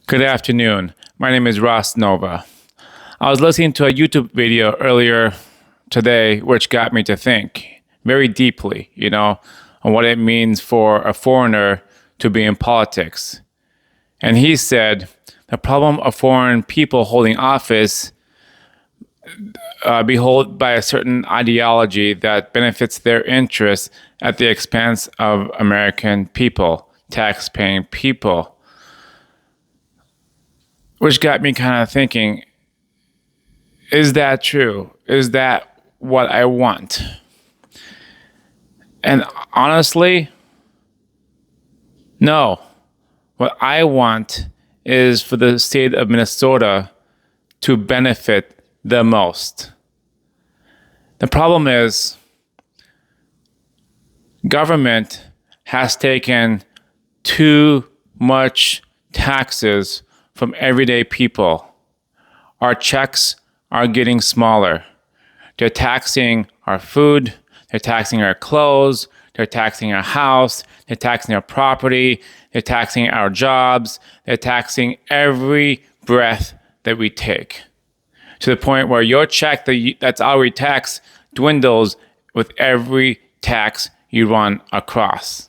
Good afternoon. My name is Ross Nova. I was listening to a YouTube video earlier today, which got me to think very deeply, on what it means for a foreigner to be in politics. And he said the problem of foreign people holding office behold by a certain ideology that benefits their interests at the expense of American people, tax-paying people. Which got me kind of thinking, is that true? Is that what I want? And honestly, no. What I want is for the state of Minnesota to benefit the most. The problem is, government has taken too much taxes from everyday people. Our checks are getting smaller. They're taxing our food, they're taxing our clothes, they're taxing our house, they're taxing our property, they're taxing our jobs, they're taxing every breath that we take. To the point where your check that's already taxed dwindles with every tax you run across.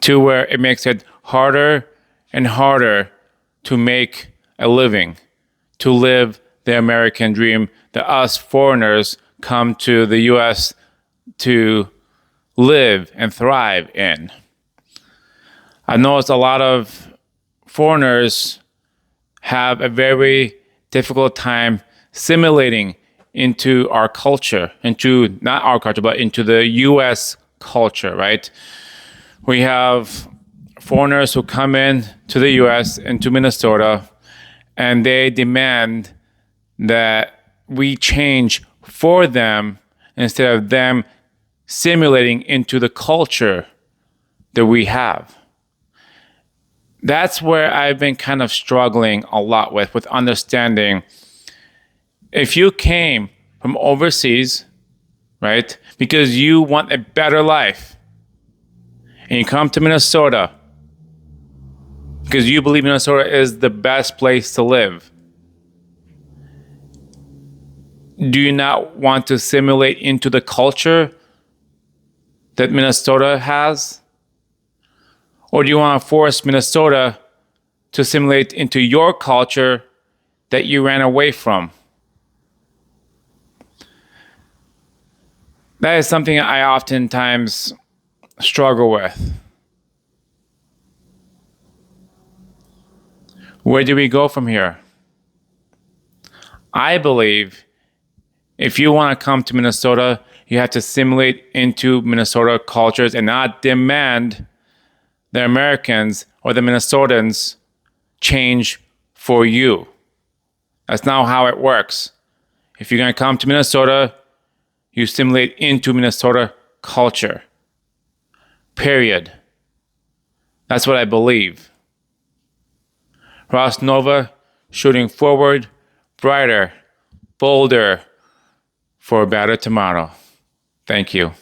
To where it makes it harder and harder to make a living, to live the American dream that us foreigners come to the U.S. to live and thrive in. I've noticed a lot of foreigners have a very difficult time assimilating into our culture, into not our culture, but into the U.S. culture, right? We have foreigners who come in to the U.S. into Minnesota, and they demand that we change for them instead of them simulating into the culture that we have. That's where I've been kind of struggling a lot with understanding. If you came from overseas, right, because you want a better life, and you come to Minnesota because you believe Minnesota is the best place to live, do you not want to assimilate into the culture that Minnesota has? Or do you want to force Minnesota to assimilate into your culture that you ran away from? That is something I oftentimes struggle with. Where do we go from here? I believe if you want to come to Minnesota, you have to assimilate into Minnesota cultures and not demand the Americans or the Minnesotans change for you. That's not how it works. If you're going to come to Minnesota, you assimilate into Minnesota culture. Period. That's what I believe. Ross Nova, shooting forward, brighter, bolder, for a better tomorrow. Thank you.